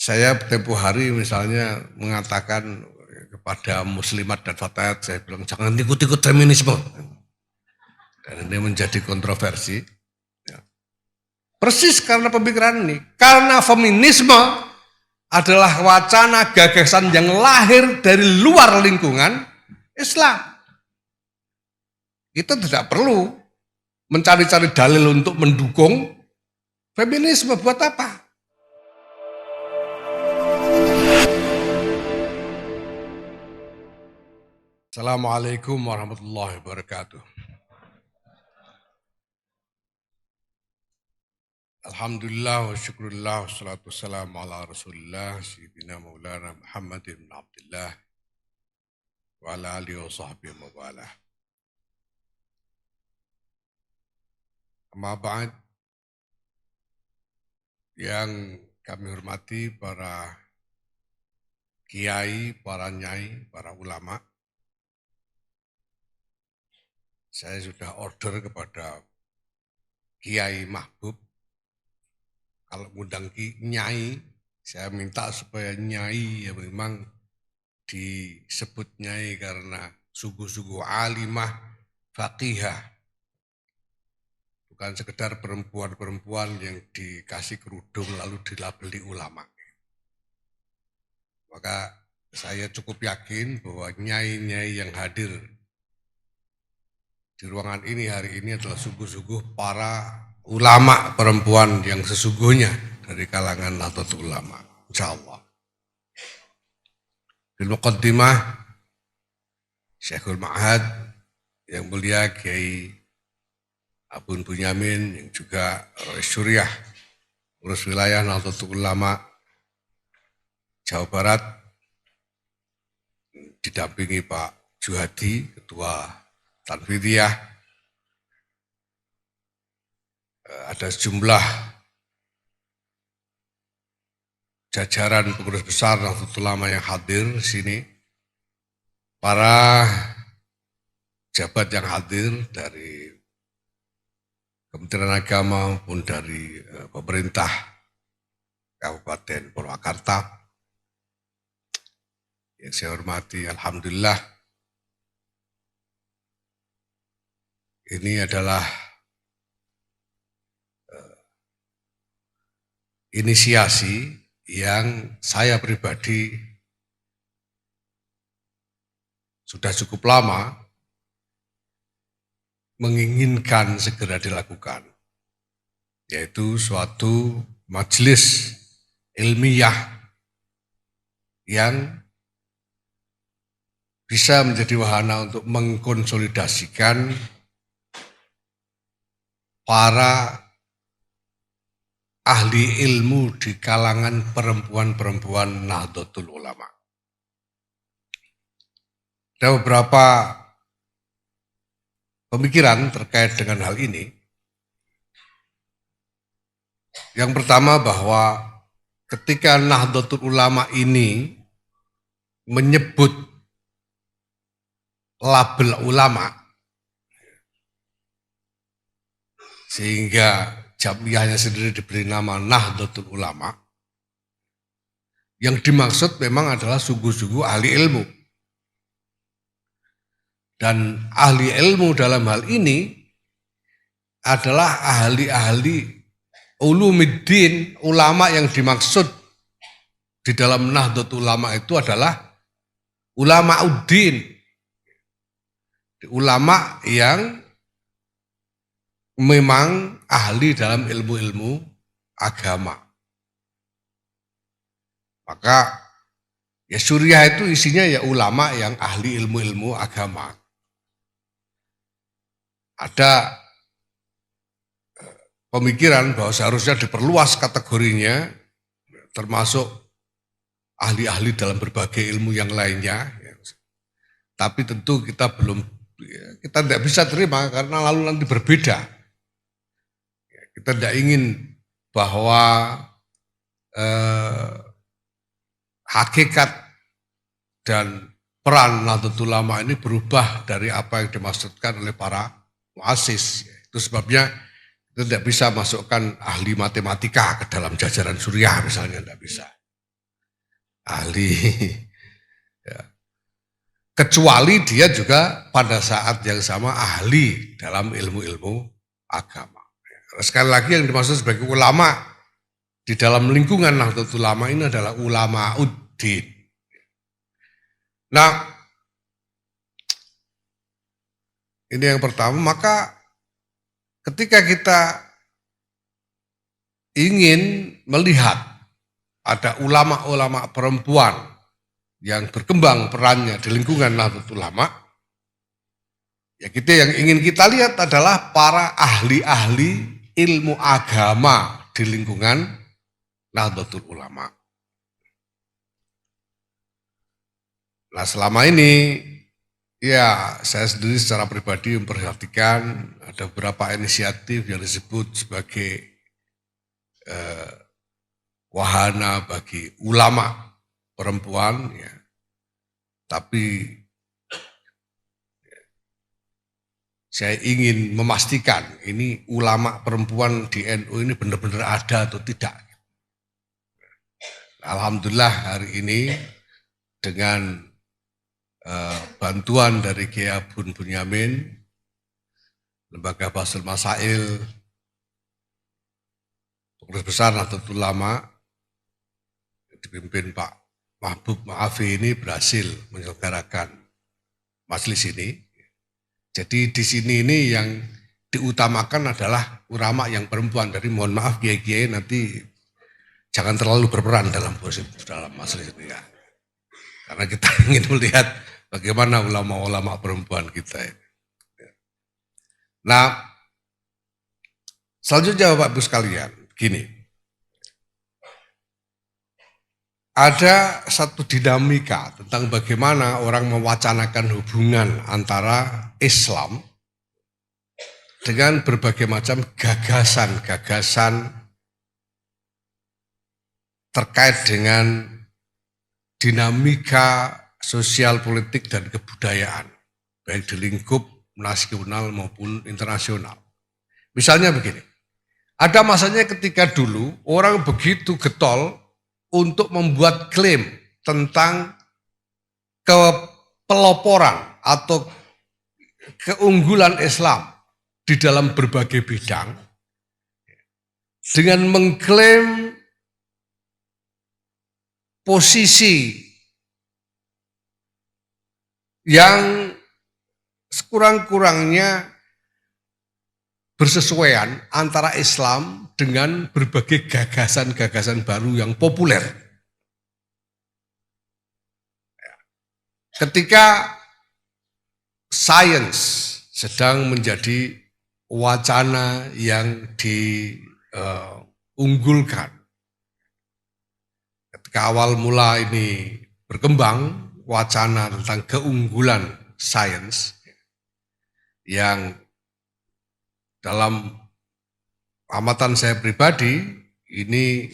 Saya tempo hari misalnya mengatakan kepada muslimat dan fatayat, saya bilang jangan ikut-ikut feminisme. Dan ini menjadi kontroversi. Persis karena pemikiran ini. Karena feminisme adalah wacana gagasan yang lahir dari luar lingkungan Islam. Kita tidak perlu mencari-cari dalil untuk mendukung feminisme. Buat apa? Assalamualaikum warahmatullahi wabarakatuh. Alhamdulillah wa syukurillah wa salatu wassalamu ala rasulillah Sayyidina Maulana Muhammad ibn Abdullah wa ala alihi wa sahbihi wa mawalah. Amma ba'd, yang kami hormati para kiai, para nyai, para ulama, saya sudah order kepada Kiai Mahbub, kalau ngundang nyai, saya minta supaya nyai ya memang disebut nyai karena sungguh-sungguh alimah, faqihah. Bukan sekedar perempuan-perempuan yang dikasih kerudung lalu dilabeli ulama. Maka saya cukup yakin bahwa nyai-nyai yang hadir di ruangan ini hari ini adalah sungguh-sungguh para ulama perempuan yang sesungguhnya dari kalangan Nahdlatul Ulama, insyaallah. Bil muqaddimah, Syekhul Ma'had yang mulia Kiai Abun Bunyamin yang juga Syuriah urus wilayah Nahdlatul Ulama Jawa Barat, didampingi Pak Juhadi, Ketua Tanfidiyah, ada sejumlah jajaran pengurus besar Nahdlatul Ulama yang hadir di sini, para jabat yang hadir dari Kementerian Agama maupun dari pemerintah Kabupaten Purwakarta yang saya hormati. Alhamdulillah, ini adalah inisiasi yang saya pribadi sudah cukup lama menginginkan segera dilakukan, yaitu suatu majelis ilmiah yang bisa menjadi wahana untuk mengkonsolidasikan para ahli ilmu di kalangan perempuan-perempuan Nahdlatul Ulama. Ada beberapa pemikiran terkait dengan hal ini. Yang pertama, bahwa ketika Nahdlatul Ulama ini menyebut label ulama, sehingga jamiahnya sendiri diberi nama Nahdlatul Ulama, yang dimaksud memang adalah sungguh-sungguh ahli ilmu. Dan ahli ilmu dalam hal ini adalah ahli-ahli ulumiddin. Ulama yang dimaksud di dalam Nahdlatul Ulama itu adalah ulamauddin, ulama yang memang ahli dalam ilmu-ilmu agama. Maka ya Syuriah itu isinya ya ulama yang ahli ilmu-ilmu agama. Ada pemikiran bahwa seharusnya diperluas kategorinya, termasuk ahli-ahli dalam berbagai ilmu yang lainnya. Tapi tentu kita tidak bisa terima karena lalu nanti berbeda. Kita tidak ingin bahwa hakikat dan peran Nahdlatul Ulama ini berubah dari apa yang dimaksudkan oleh para muassis. Itu sebabnya kita tidak bisa masukkan ahli matematika ke dalam jajaran Syuriah misalnya, tidak bisa. ahli. Ya. Kecuali dia juga pada saat yang sama ahli dalam ilmu-ilmu agama. Sekali lagi yang dimaksud sebagai ulama di dalam lingkungan Nahdlatul Ulama ini adalah ulama uddin. Nah, ini yang pertama, maka ketika kita ingin melihat ada ulama-ulama perempuan yang berkembang perannya di lingkungan Nahdlatul Ulama, ya yang ingin kita lihat adalah para ahli-ahli ilmu agama di lingkungan Nahdlatul Ulama. Nah, selama ini ya saya sendiri secara pribadi memperhatikan ada beberapa inisiatif yang disebut sebagai wahana bagi ulama perempuan, ya. Tapi saya ingin memastikan ini ulama perempuan di NU ini benar-benar ada atau tidak. Alhamdulillah hari ini dengan bantuan dari Kiai Abun Bunyamin, Lembaga Basul Masail, Pengurus Besar Nahdlatul Ulama, dipimpin Pak Mahbub Maafi ini berhasil menyelenggarakan majelis ini. Jadi di sini ini yang diutamakan adalah ulama yang perempuan. Jadi mohon maaf kiai-kiai nanti jangan terlalu berperan dalam majelis ini ya. Karena kita ingin melihat bagaimana ulama-ulama perempuan kita ini. Nah, selanjutnya Bapak Ibu sekalian, gini. Ada satu dinamika tentang bagaimana orang mewacanakan hubungan antara Islam dengan berbagai macam gagasan-gagasan terkait dengan dinamika sosial, politik, dan kebudayaan, baik di lingkup nasional maupun internasional. Misalnya begini, ada masanya ketika dulu orang begitu getol untuk membuat klaim tentang kepeloporan atau keunggulan Islam di dalam berbagai bidang dengan mengklaim posisi yang sekurang-kurangnya bersesuaian antara Islam dengan berbagai gagasan-gagasan baru yang populer. Ketika sains sedang menjadi wacana yang diunggulkan, ketika awal mula ini berkembang wacana tentang keunggulan sains yang dalam amatan saya pribadi ini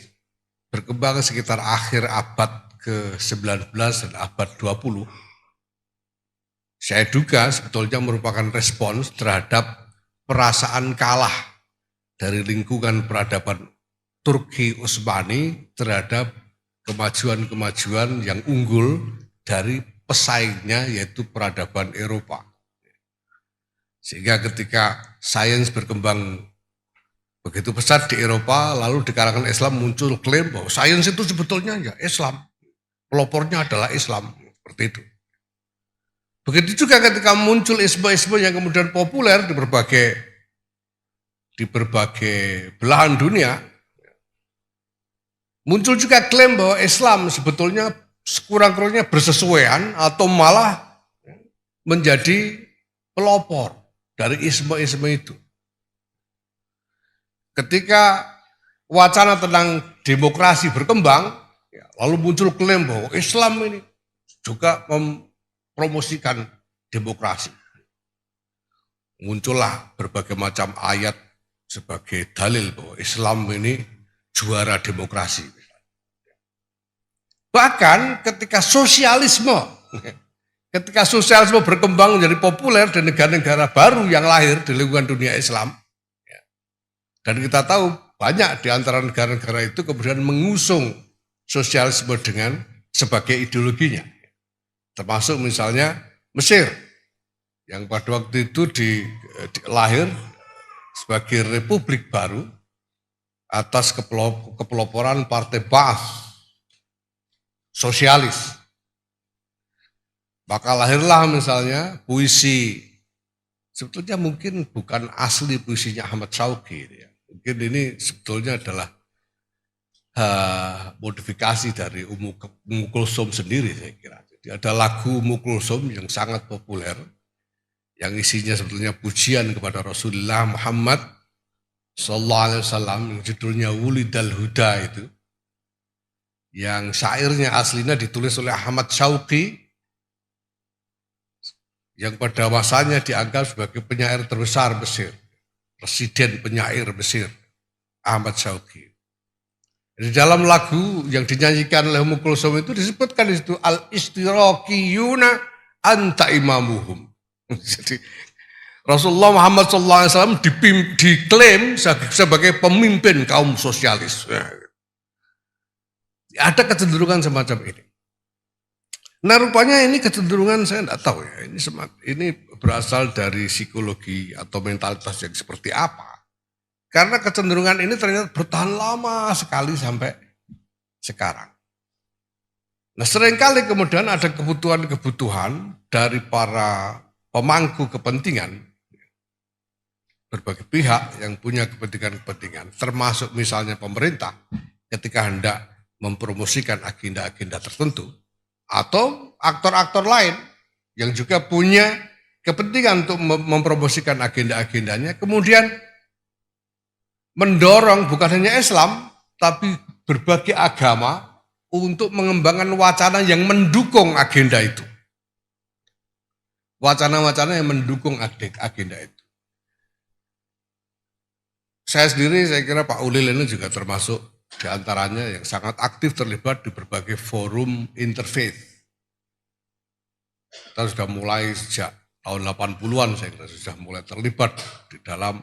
berkembang sekitar akhir abad ke-19 dan abad 20. Saya duga sebetulnya merupakan respons terhadap perasaan kalah dari lingkungan peradaban Turki Utsmani terhadap kemajuan-kemajuan yang unggul dari pesaingnya yaitu peradaban Eropa. Sehingga ketika sains berkembang begitu pesat di Eropa, lalu di kalangan Islam muncul klaim bahwa sains itu sebetulnya ya Islam. Pelopornya adalah Islam, seperti itu. Begitu juga ketika muncul isme-isme yang kemudian populer di berbagai belahan dunia, muncul juga klaim bahwa Islam sebetulnya sekurang-kurangnya bersesuaian atau malah menjadi pelopor dari isme-isme itu. Ketika wacana tentang demokrasi berkembang, lalu muncul klaim bahwa Islam ini juga mempromosikan demokrasi. Muncullah berbagai macam ayat sebagai dalil bahwa Islam ini juara demokrasi. Bahkan ketika sosialisme berkembang menjadi populer di negara-negara baru yang lahir di lingkungan dunia Islam, dan kita tahu banyak di antara negara-negara itu kemudian mengusung sosialisme dengan sebagai ideologinya. Termasuk misalnya Mesir yang pada waktu itu lahir sebagai republik baru atas kepeloporan Partai Ba'ath sosialis. Maka lahirlah misalnya puisi, sebetulnya mungkin bukan asli puisinya Ahmad Syauqi. Ya. Mungkin ini sebetulnya adalah modifikasi dari Ummu Kulsum sendiri saya kira. Jadi ada lagu Ummu Kulsum yang sangat populer, yang isinya sebetulnya pujian kepada Rasulullah Muhammad Sallallahu Alaihi Wasallam, yang judulnya Wulidal Huda itu, yang syairnya aslinya ditulis oleh Ahmad Syauqi, yang pada masanya dianggap sebagai penyair terbesar Mesir, presiden penyair Mesir, Ahmad Syauqi. Di dalam lagu yang dinyanyikan oleh Ummu Kulsum itu disebutkan di situ al-istiraqiyuna anta imamuhum. Jadi Rasulullah Muhammad SAW diklaim sebagai pemimpin kaum sosialis. Ada kecenderungan semacam ini. Nah rupanya ini kecenderungan saya tidak tahu ya. Ini berasal dari psikologi atau mentalitas yang seperti apa. Karena kecenderungan ini ternyata bertahan lama sekali sampai sekarang. Nah seringkali kemudian ada kebutuhan-kebutuhan dari para pemangku kepentingan, berbagai pihak yang punya kepentingan-kepentingan, termasuk misalnya pemerintah ketika hendak mempromosikan agenda-agenda tertentu, atau aktor-aktor lain yang juga punya kepentingan untuk mempromosikan agenda-agendanya, kemudian mendorong bukan hanya Islam, tapi berbagai agama untuk mengembangkan wacana yang mendukung agenda itu. Wacana-wacana yang mendukung agenda itu. Saya sendiri, saya kira Pak Ulil ini juga termasuk diantaranya yang sangat aktif terlibat di berbagai forum interfaith. Kita sudah mulai sejak tahun 80-an, saya kira sudah mulai terlibat di dalam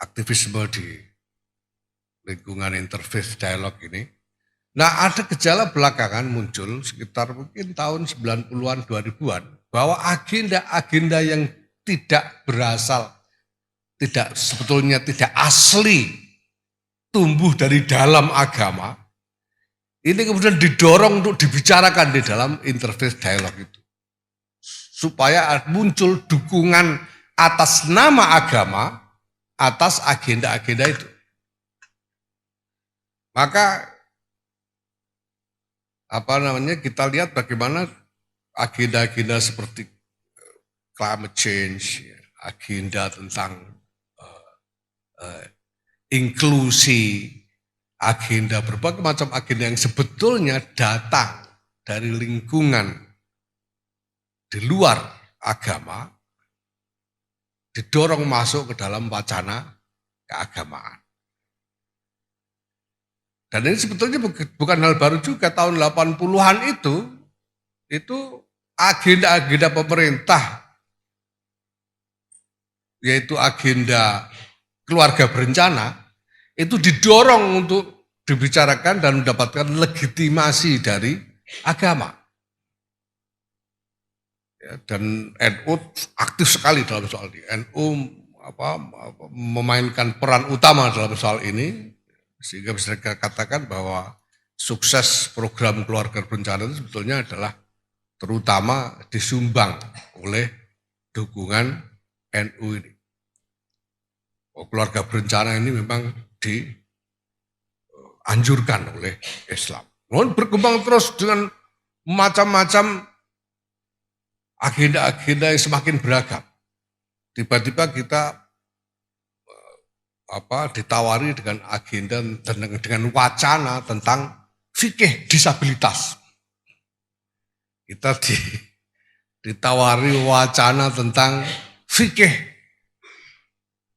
aktivisme di lingkungan interfaith dialog ini. Nah ada gejala belakangan muncul sekitar mungkin tahun 90-an, 2000-an, bahwa agenda-agenda yang tidak berasal, sebetulnya tidak asli, tumbuh dari dalam agama, ini kemudian didorong untuk dibicarakan di dalam interfaith dialog itu. Supaya muncul dukungan atas nama agama, atas agenda-agenda itu. Maka kita lihat bagaimana agenda-agenda seperti climate change, agenda tentang inklusi, agenda berbagai macam agenda yang sebetulnya datang dari lingkungan di luar agama, didorong masuk ke dalam wacana keagamaan. Dan ini sebetulnya bukan hal baru juga. Tahun 80-an itu agenda-agenda pemerintah, yaitu agenda keluarga berencana, itu didorong untuk dibicarakan dan mendapatkan legitimasi dari agama. Ya, dan NU aktif sekali dalam soal ini. NU memainkan peran utama dalam soal ini, sehingga bisa katakan bahwa sukses program keluarga berencana itu sebetulnya adalah terutama disumbang oleh dukungan NU ini. Keluarga berencana ini memang dianjurkan oleh Islam. Lalu berkembang terus dengan macam-macam agenda-agenda yang semakin beragam. Tiba-tiba kita ditawari dengan agenda dengan wacana tentang fikih disabilitas. Kita ditawari wacana tentang fikih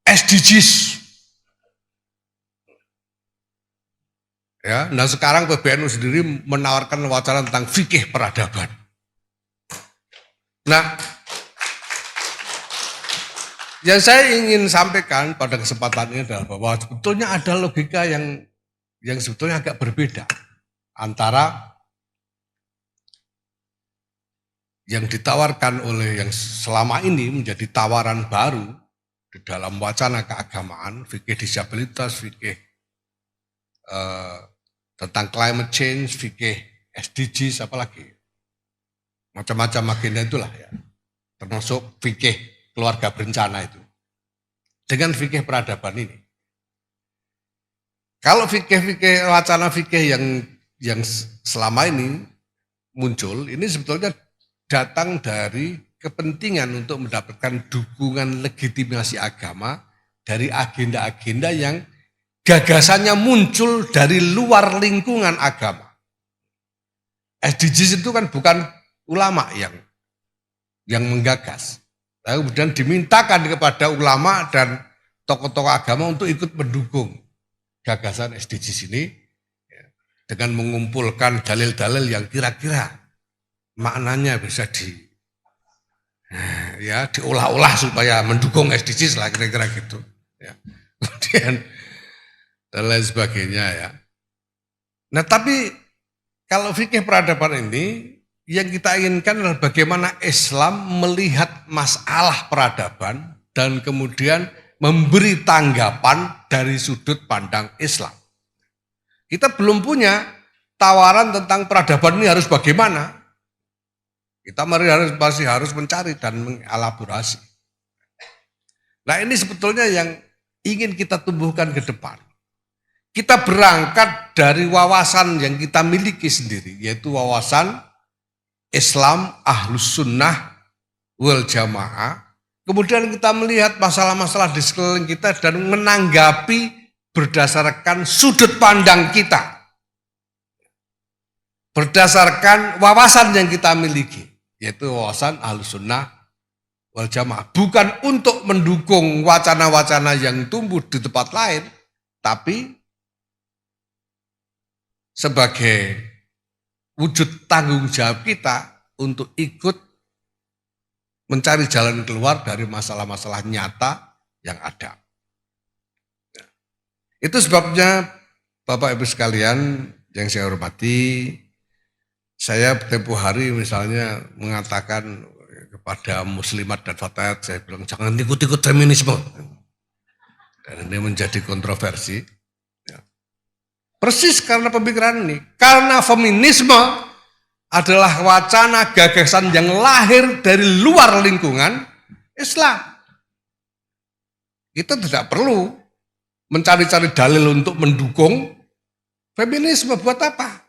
SDGs. Ya, nah sekarang PBNU sendiri menawarkan wacana tentang fikih peradaban. Nah, yang saya ingin sampaikan pada kesempatan ini adalah bahwa sebetulnya ada logika yang sebetulnya agak berbeda antara yang ditawarkan oleh yang selama ini menjadi tawaran baru di dalam wacana keagamaan, fikih disabilitas, fikih tentang climate change, fikih SDGs, apalagi macam-macam agenda itulah ya, termasuk fikih keluarga berencana itu. Dengan fikih peradaban ini, kalau fikih wacana fikih yang selama ini muncul, ini sebetulnya datang dari kepentingan untuk mendapatkan dukungan legitimasi agama dari agenda-agenda yang gagasannya muncul dari luar lingkungan agama. SDGs itu kan bukan ulama yang menggagas. Lalu kemudian dimintakan kepada ulama dan tokoh-tokoh agama untuk ikut mendukung gagasan SDGs ini dengan mengumpulkan dalil-dalil yang kira-kira maknanya bisa diolah-olah supaya mendukung SDGs lah, kira-kira gitu. Ya. Kemudian dan lain sebagainya ya. Nah tapi kalau fikih peradaban ini yang kita inginkan adalah bagaimana Islam melihat masalah peradaban dan kemudian memberi tanggapan dari sudut pandang Islam. Kita belum punya tawaran tentang peradaban ini harus bagaimana. Kita masih harus mencari dan mengelaborasi. Nah ini sebetulnya yang ingin kita tumbuhkan ke depan. Kita berangkat dari wawasan yang kita miliki sendiri, yaitu wawasan Islam Ahlus Sunnah wal Jamaah. Kemudian kita melihat masalah-masalah di sekeliling kita dan menanggapi berdasarkan sudut pandang kita. Berdasarkan wawasan yang kita miliki, yaitu wawasan Ahlus Sunnah wal Jamaah. Bukan untuk mendukung wacana-wacana yang tumbuh di tempat lain, tapi sebagai wujud tanggung jawab kita untuk ikut mencari jalan keluar dari masalah-masalah nyata yang ada. Itu sebabnya Bapak Ibu sekalian yang saya hormati, saya tempo hari misalnya mengatakan kepada muslimat dan fatayat, saya bilang jangan ikut-ikut feminisme. Dan ini menjadi kontroversi. Persis karena pemikiran ini. Karena feminisme adalah wacana gagasan yang lahir dari luar lingkungan Islam. Kita tidak perlu mencari-cari dalil untuk mendukung feminisme. Buat apa?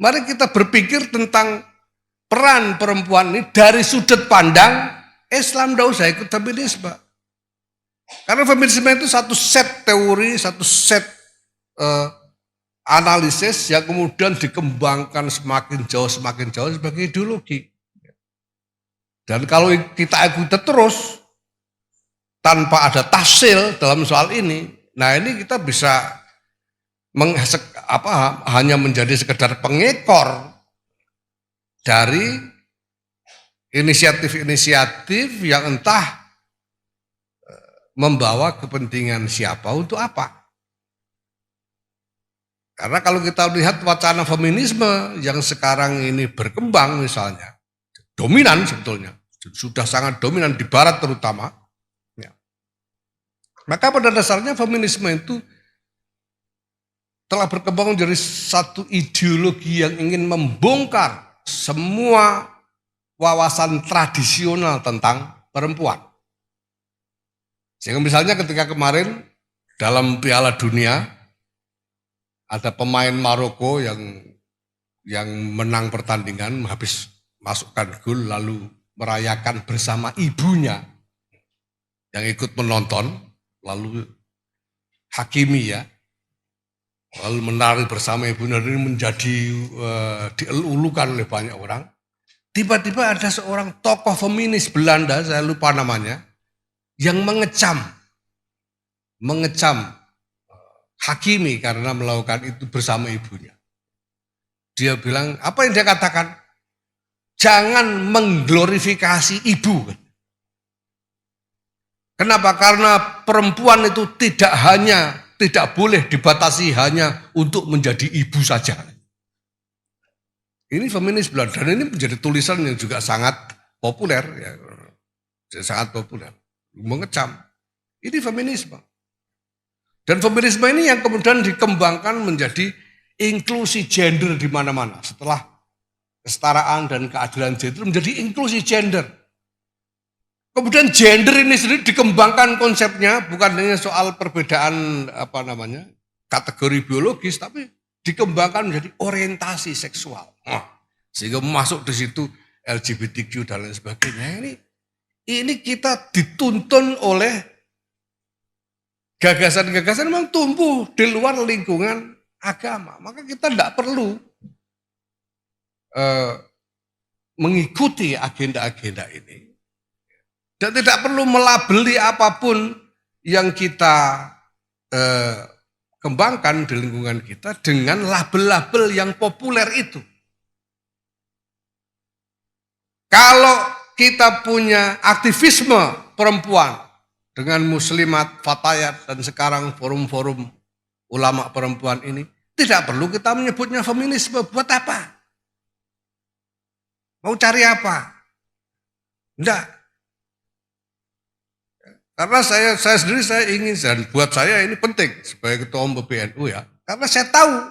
Mari kita berpikir tentang peran perempuan ini dari sudut pandang Islam. Tidak usah ikut feminisme. Karena feminisme itu satu set teori, satu set analisis yang kemudian dikembangkan semakin jauh sebagai ideologi. Dan kalau kita ikuti terus tanpa ada tafsir dalam soal ini, nah ini kita bisa hanya menjadi sekedar pengekor dari inisiatif-inisiatif yang entah membawa kepentingan siapa untuk apa. Karena kalau kita lihat wacana feminisme yang sekarang ini berkembang misalnya, dominan sebetulnya, sudah sangat dominan di barat terutama. Ya. Maka pada dasarnya feminisme itu telah berkembang menjadi satu ideologi yang ingin membongkar semua wawasan tradisional tentang perempuan. Sehingga misalnya ketika kemarin dalam Piala Dunia, ada pemain Maroko yang menang pertandingan, habis masukkan gol lalu merayakan bersama ibunya yang ikut menonton, lalu Hakimi ya, lalu menari bersama ibunya, ini menjadi dielulukan oleh banyak orang. Tiba-tiba ada seorang tokoh feminis Belanda, saya lupa namanya, yang mengecam Hakimi karena melakukan itu bersama ibunya. Dia bilang, apa yang dia katakan? Jangan mengglorifikasi ibu. Kenapa? Karena perempuan itu tidak boleh dibatasi hanya untuk menjadi ibu saja. Ini feminis berat, dan ini menjadi tulisan yang juga sangat populer, ya, sangat populer, mengecam. Ini feminisme. Dan feminisme ini yang kemudian dikembangkan menjadi inklusi gender di mana-mana. Setelah kesetaraan dan keadilan gender menjadi inklusi gender. Kemudian gender ini sendiri dikembangkan konsepnya, bukan hanya soal perbedaan kategori biologis, tapi dikembangkan menjadi orientasi seksual. Sehingga masuk di situ LGBTQ dan lain sebagainya. Ini kita dituntun oleh gagasan-gagasan memang tumbuh di luar lingkungan agama. Maka kita tidak perlu mengikuti agenda-agenda ini. Dan tidak perlu melabeli apapun yang kita kembangkan di lingkungan kita dengan label-label yang populer itu. Kalau kita punya aktivisme perempuan dengan muslimat, fatayat, dan sekarang forum-forum ulama perempuan ini, tidak perlu kita menyebutnya feminisme. Buat apa? Mau cari apa? Enggak. Karena saya sendiri ingin, dan buat saya ini penting sebagai ketua umum PBNU ya. Karena saya tahu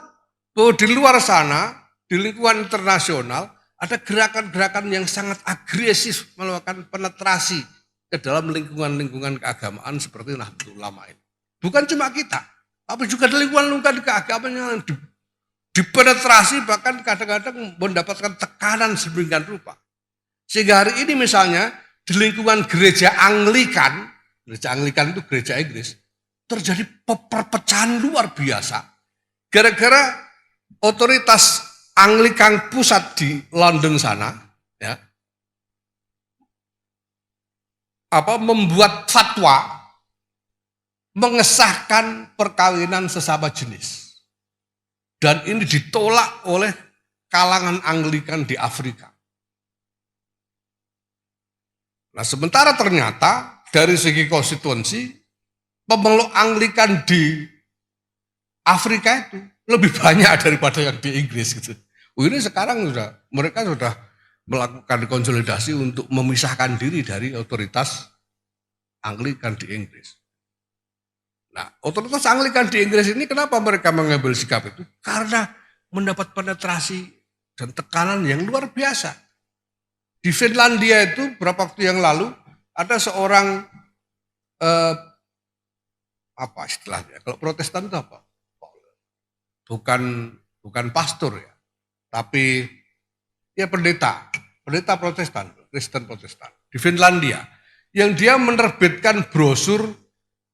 bahwa di luar sana, di lingkungan internasional, ada gerakan-gerakan yang sangat agresif melakukan penetrasi ke dalam lingkungan-lingkungan keagamaan seperti Nahdlatul Ulama ini. Bukan cuma kita, tapi juga di lingkungan-lingkungan keagamaan yang dipenetrasi, bahkan kadang-kadang mendapatkan tekanan sedemikian rupa. Sehingga hari ini misalnya di lingkungan gereja Anglikan itu gereja Inggris, terjadi perpecahan luar biasa. Gara-gara otoritas Anglikan pusat di London sana, ya, membuat fatwa mengesahkan perkawinan sesama jenis. Dan ini ditolak oleh kalangan Anglikan di Afrika. Nah, sementara ternyata dari segi konstituensi, pemeluk Anglikan di Afrika itu lebih banyak daripada yang di Inggris gitu. Ini sekarang mereka sudah melakukan konsolidasi untuk memisahkan diri dari otoritas Anglikan di Inggris. Nah, otoritas Anglikan di Inggris ini kenapa mereka mengambil sikap itu? Karena mendapat penetrasi dan tekanan yang luar biasa. Di Finlandia itu beberapa waktu yang lalu ada seorang apa istilahnya? Kalau Protestan itu apa? Bukan pastor ya, tapi ya pendeta Protestan, Kristen Protestan di Finlandia, yang dia menerbitkan brosur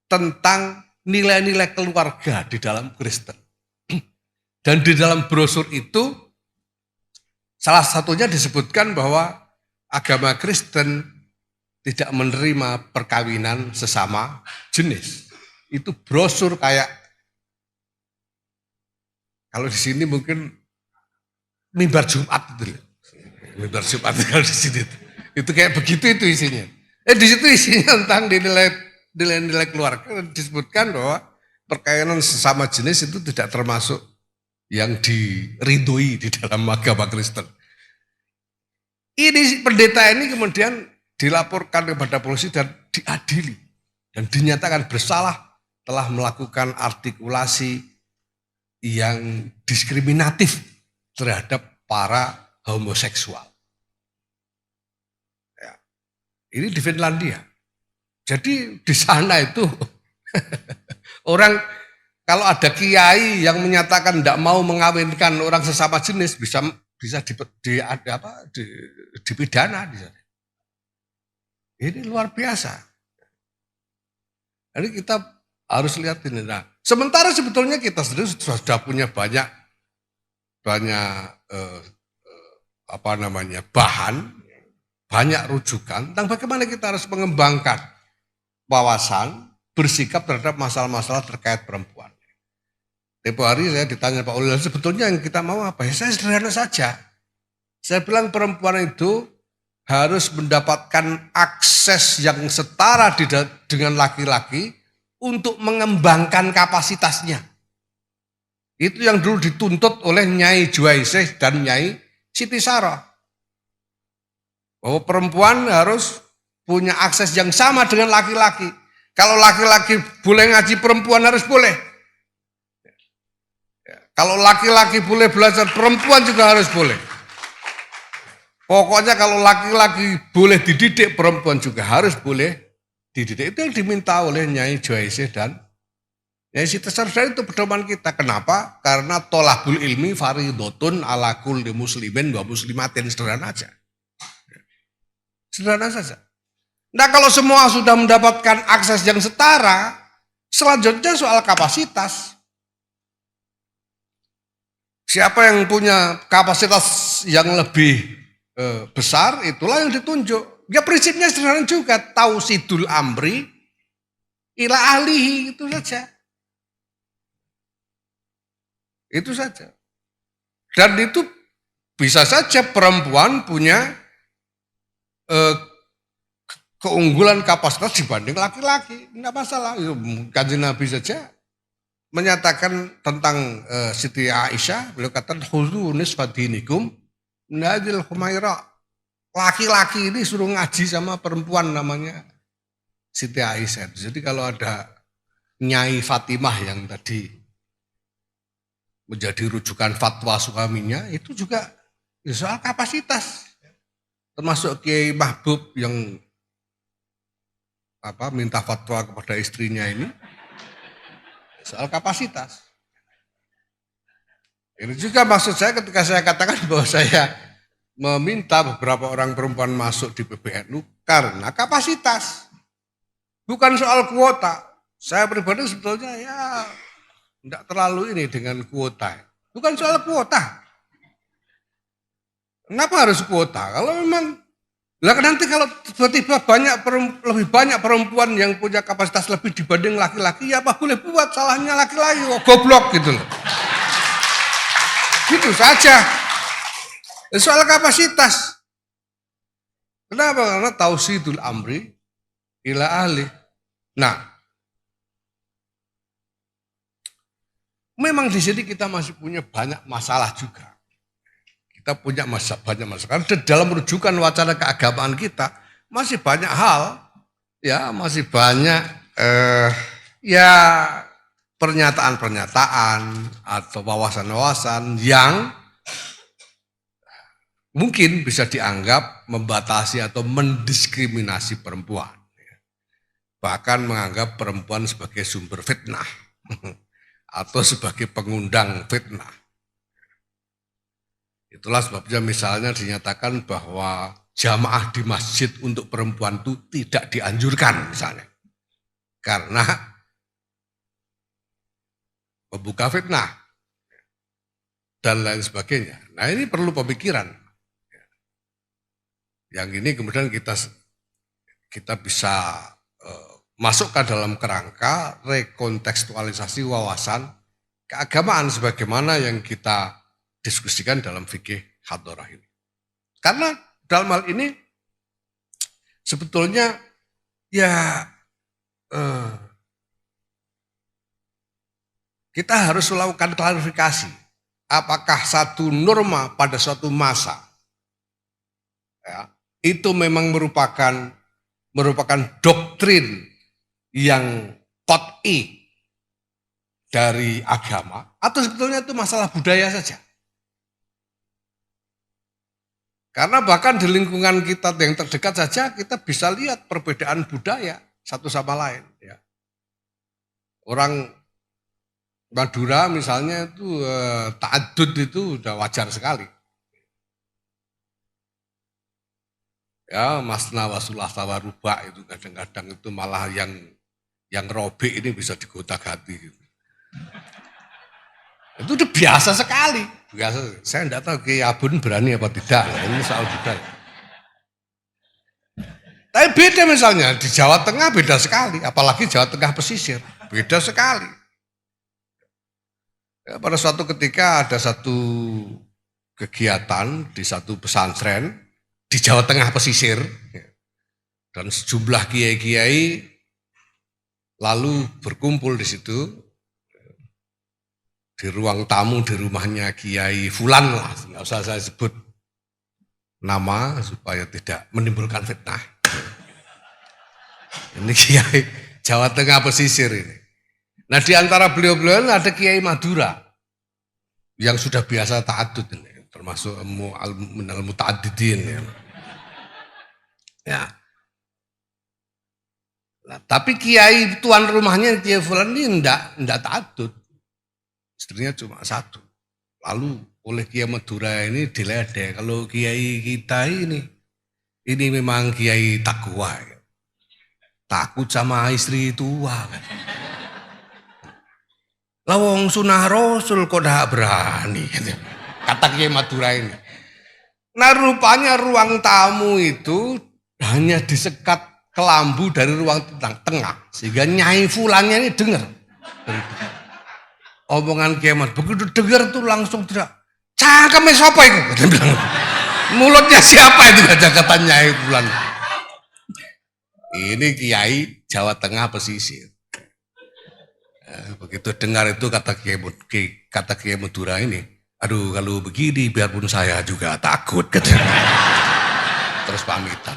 tentang nilai-nilai keluarga di dalam Kristen. Dan di dalam brosur itu salah satunya disebutkan bahwa agama Kristen tidak menerima perkawinan sesama jenis. Itu brosur kayak, kalau di sini mungkin mimbar Jumat itu. Mimbar Jumat kalau di sini itu kayak begitu itu isinya. Di situ isinya tentang nilai-nilai keluarga, disebutkan bahwa perkawinan sesama jenis itu tidak termasuk yang diridhoi di dalam agama Kristen. Ini pendeta ini kemudian dilaporkan kepada polisi dan diadili dan dinyatakan bersalah telah melakukan artikulasi yang diskriminatif terhadap para homoseksual. Ya. Ini di Finlandia. Jadi di sana itu orang, kalau ada kiai yang menyatakan tidak mau mengawinkan orang sesama jenis bisa dipidana di sana. Ini luar biasa. Jadi kita harus lihat ini. Nah, sementara sebetulnya kita sendiri sudah punya banyak bahan, banyak rujukan tentang bagaimana kita harus mengembangkan wawasan bersikap terhadap masalah-masalah terkait perempuan. Tempo hari saya ditanya Pak Ulil, sebetulnya yang kita mau apa? Ya, saya sederhana saja. Saya bilang perempuan itu harus mendapatkan akses yang setara dengan laki-laki untuk mengembangkan kapasitasnya. Itu yang dulu dituntut oleh Nyai Juwaiseh dan Nyai Siti Sarah. Bahwa perempuan harus punya akses yang sama dengan laki-laki. Kalau laki-laki boleh ngaji, perempuan harus boleh. Kalau laki-laki boleh belajar, perempuan juga harus boleh. Pokoknya kalau laki-laki boleh dididik, perempuan juga harus boleh dididik. Itu yang diminta oleh Nyai Joyce dan Nyai Siti Sarah. Itu pedoman kita. Kenapa? Karena tolabul ilmi faridotun ala kulli muslimin wa muslimatin. Sederhana aja. Sederhana saja. Nah kalau semua sudah mendapatkan akses yang setara, selanjutnya soal kapasitas. Siapa yang punya kapasitas yang lebih besar, itulah yang ditunjuk. Ya prinsipnya sederhana juga, tausidul amri ila ahlihi, itu saja. Itu saja. Dan itu bisa saja perempuan punya keunggulan kapasitas dibanding laki-laki, tidak masalah. Kanjeng Nabi saja menyatakan tentang Siti Aisyah, beliau katakan khudhu nisfa dinikum min hadhil Humaira. Laki-laki ini suruh ngaji sama perempuan namanya Siti Aisyah. Jadi kalau ada Nyai Fatimah yang tadi menjadi rujukan fatwa suaminya, itu juga soal kapasitas. Termasuk Kiai Mahbub yang minta fatwa kepada istrinya ini soal kapasitas. Ini juga maksud saya ketika saya katakan bahwa saya meminta beberapa orang perempuan masuk di PBNU karena kapasitas. Bukan soal kuota. Saya pribadi sebetulnya ya tidak terlalu ini dengan kuota. Bukan soal kuota. Kenapa harus kuota? Kalau memang nanti kalau tiba-tiba lebih banyak perempuan yang punya kapasitas lebih dibanding laki-laki, ya apa boleh buat, salahnya laki-laki, goblok gitu loh. Gitu saja. Soal kapasitas. Kenapa? Karena tausidul amri ila ahli. Nah, memang di sini kita masih punya banyak masalah juga. Kita punya banyak masalah. Karena dalam rujukan wacana keagamaan kita masih banyak hal, ya masih banyak pernyataan-pernyataan atau wawasan-wawasan yang mungkin bisa dianggap membatasi atau mendiskriminasi perempuan. Bahkan menganggap perempuan sebagai sumber fitnah atau sebagai pengundang fitnah. Itulah sebabnya misalnya dinyatakan bahwa jamaah di masjid untuk perempuan itu tidak dianjurkan misalnya. Karena membuka fitnah dan lain sebagainya. Nah ini perlu pemikiran. Yang ini kemudian kita bisa masukkan dalam kerangka rekontekstualisasi wawasan keagamaan sebagaimana yang kita diskusikan dalam fikih hadharah ini. Karena dalam hal ini sebetulnya ya kita harus melakukan klarifikasi. Apakah satu norma pada suatu masa ya, itu memang merupakan doktrin yang qat'i dari agama, atau sebetulnya itu masalah budaya saja. Karena bahkan di lingkungan kita yang terdekat saja kita bisa lihat perbedaan budaya satu sama lain. Ya. Orang Madura misalnya itu ta'addud itu udah wajar sekali. Ya, masna wasulah tawaruba itu kadang-kadang itu malah yang robek ini bisa digotak-ganti gitu. Itu udah biasa sekali. Biasa. Saya enggak tahu Kiai Abun berani apa tidak. Ini soal budaya. Tapi beda misalnya di Jawa Tengah beda sekali, apalagi Jawa Tengah pesisir, beda sekali. Ya, pada suatu ketika ada satu kegiatan di satu pesantren di Jawa Tengah pesisir, dan sejumlah kiai-kiai lalu berkumpul di situ di ruang tamu di rumahnya Kiai Fulan lah, nggak usah saya sebut nama supaya tidak menimbulkan fitnah. Ini Kiai Jawa Tengah pesisir ini. Nah di antara beliau-beliau ada Kiai Madura yang sudah biasa ta'addud ini, termasuk minal muta'addidin ya. Ya. Nah, tapi Kiai tuan rumahnya Kiai Fulan ini enggak ta'addud. Istrinya cuma satu. Lalu oleh Kiai Madura ini diledek, kalau Kiai kita ini memang Kiai takwa. Ya. Takut sama istri tua kan. Lawong sunah Rasul kok dah berani, kata Kiai Madura ini. Nah rupanya ruang tamu itu hanya disekat kelambu dari ruang tengah, sehingga Nyai Fulannya ini dengar. Omongan Kiai Madura, begitu dengar tuh langsung teriak, cangkeme sapa itu? Mulutnya siapa itu, kata Nyai Fulan. Ini Kiai Jawa Tengah pesisir. Begitu dengar itu kata Kiai Madura ini, aduh kalau begini biarpun saya juga takut, katanya. Terus pamitan.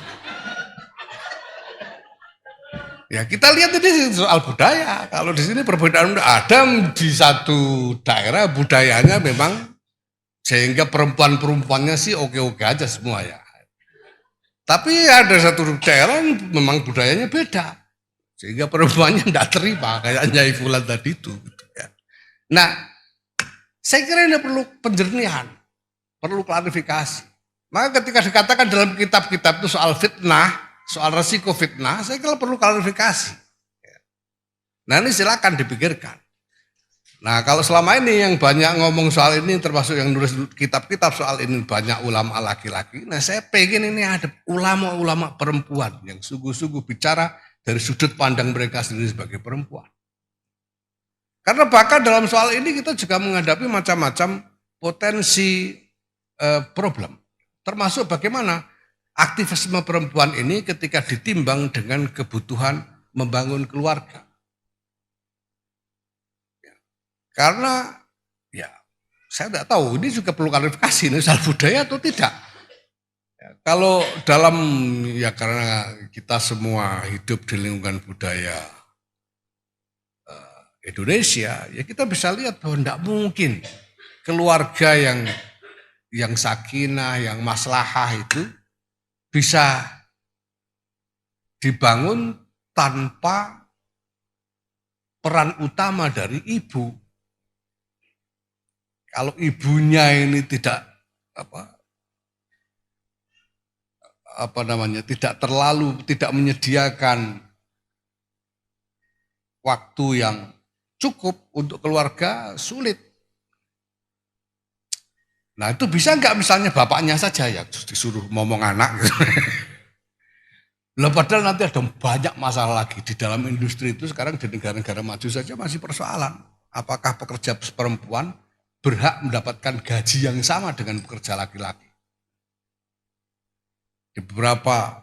Ya kita lihat ini soal budaya. Kalau di sini perbedaan ada di satu daerah budayanya memang sehingga perempuan-perempuannya sih oke-oke aja semua ya. Tapi ada satu daerah yang memang budayanya beda. Sehingga perempuannya tidak terima kayak Nyai Fulan tadi itu. Gitu ya. Nah, saya kira ini perlu penjernihan, perlu klarifikasi. Maka ketika dikatakan dalam kitab-kitab itu soal fitnah, soal resiko fitnah, saya kira perlu klarifikasi. Nah ini silakan dipikirkan. Nah kalau selama ini yang banyak ngomong soal ini, termasuk yang nulis kitab-kitab soal ini banyak ulama laki-laki. Nah saya pengen ini ada ulama-ulama perempuan yang sungguh-sungguh bicara dari sudut pandang mereka sendiri sebagai perempuan. Karena bahkan dalam soal ini kita juga menghadapi macam-macam potensi problem. Termasuk bagaimana aktivisme perempuan ini ketika ditimbang dengan kebutuhan membangun keluarga. Karena ya saya tidak tahu, ini juga perlu klarifikasi ini soal budaya atau tidak. Kalau dalam ya karena kita semua hidup di lingkungan budaya Indonesia, ya kita bisa lihat bahwa tidak mungkin keluarga yang sakinah, yang maslahah itu bisa dibangun tanpa peran utama dari ibu. Kalau ibunya ini tidak tidak menyediakan waktu yang cukup untuk keluarga, sulit. Nah itu bisa nggak misalnya bapaknya saja ya disuruh ngomong anak gitu. Lah padahal nanti ada banyak masalah lagi di dalam industri itu sekarang di negara-negara maju saja masih persoalan. Apakah pekerja perempuan berhak mendapatkan gaji yang sama dengan pekerja laki-laki? Di beberapa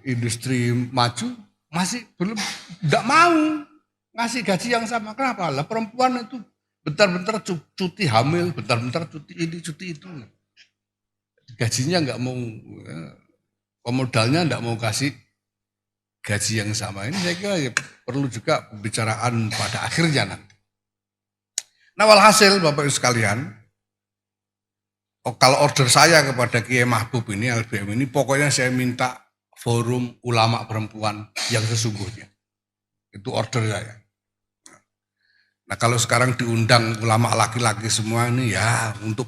industri maju masih belum tidak mau ngasih gaji yang sama. Kenapa? Lah perempuan itu bentar-bentar cuti hamil, bentar-bentar cuti ini, cuti itu. Gajinya nggak mau, pemodalnya nggak mau kasih gaji yang sama. Ini saya kira ya perlu juga pembicaraan pada akhirnya nanti. Nah walhasil Bapak Ibu sekalian, kalau order saya kepada Kiai Mahbub ini, LBM ini, pokoknya saya minta forum ulama perempuan yang sesungguhnya. Itu order saya. Nah kalau sekarang diundang ulama laki-laki semua ini ya untuk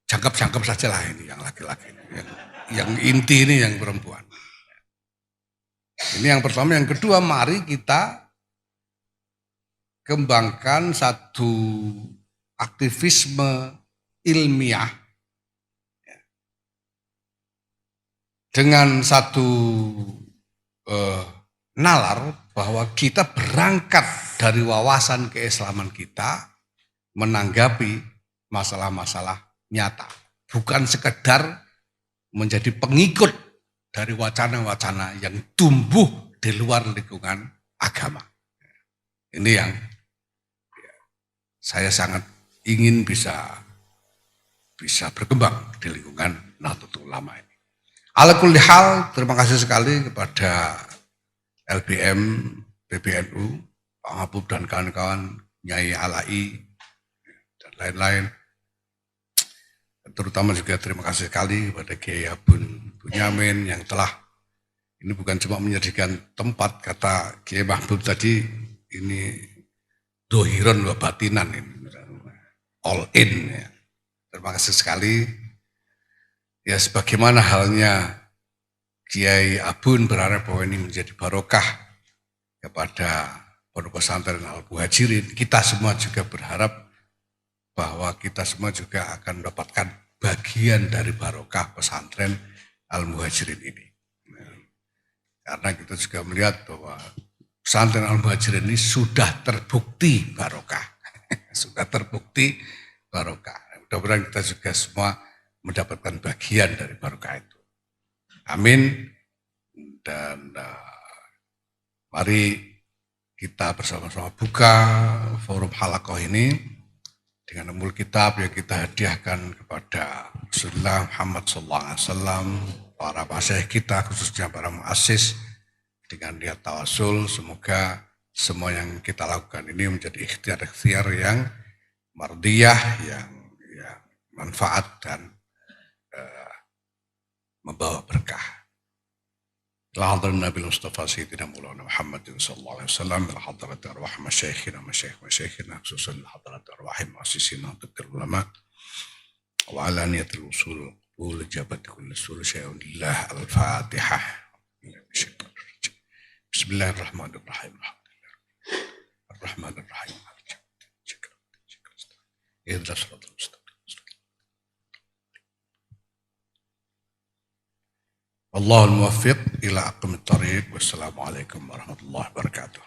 jangkep-jangkep saja lah ini yang laki-laki. Yang inti ini yang perempuan. Ini yang pertama. Yang kedua, mari kita kembangkan satu aktivisme ilmiah dengan satu nalar bahwa kita berangkat dari wawasan keislaman kita menanggapi masalah-masalah nyata. Bukan sekedar menjadi pengikut dari wacana-wacana yang tumbuh di luar lingkungan agama. Ini yang saya sangat ingin bisa bisa berkembang di lingkungan Nahdlatul Ulama ini. Ala kulli hal, terima kasih sekali kepada LBM, PBNU, Pak Habib dan kawan-kawan, Nyai Alai, dan lain-lain. Terutama juga terima kasih sekali kepada Kiai Abun Bunyamin yang telah, ini bukan cuma menjadikan tempat, kata Kiai Mahbub tadi, ini dohiron wa batinan, ini, all in. Ya. Terima kasih sekali. Ya sebagaimana halnya Kiai Abun berharap bahwa ini menjadi barokah kepada Pondok Pesantren Al-Muhajirin, kita semua juga berharap bahwa kita semua juga akan mendapatkan bagian dari barokah pesantren Al-Muhajirin ini. Karena kita juga melihat bahwa pesantren Al-Muhajirin ini sudah terbukti barokah. Sudah terbukti barokah. Mudah-mudahan kita juga semua mendapatkan bagian dari barokah itu. Amin. Dan mari kita bersama-sama buka forum halakoh ini dengan ummul kitab yang kita hadiahkan kepada Rasulullah Muhammad SAW, para masyayikh kita, khususnya para muassis, dengan niat tawasul. Semoga semua yang kita lakukan ini menjadi ikhtiar-ikhtiar yang mardiyah, yang manfaat dan membawa berkah. إلى حضرة النبي المصطفى سيدنا مولانا محمد صلى الله عليه وسلم، إلى حضرة أرواح مشايخنا مشايخنا خصوصا إلى حضرة أرواح مؤسسينا وطب العلماء، وعلى نية الوصول والقبول إجابة كل سؤال شيء لله. الفاتحة. بسم الله الرحمن الرحيم. الحمد لله الرحمن الرحيم. اهدنا الصراط المستقيم. الله الموفق إلى أقم الطريق، والسلام عليكم ورحمة الله وبركاته.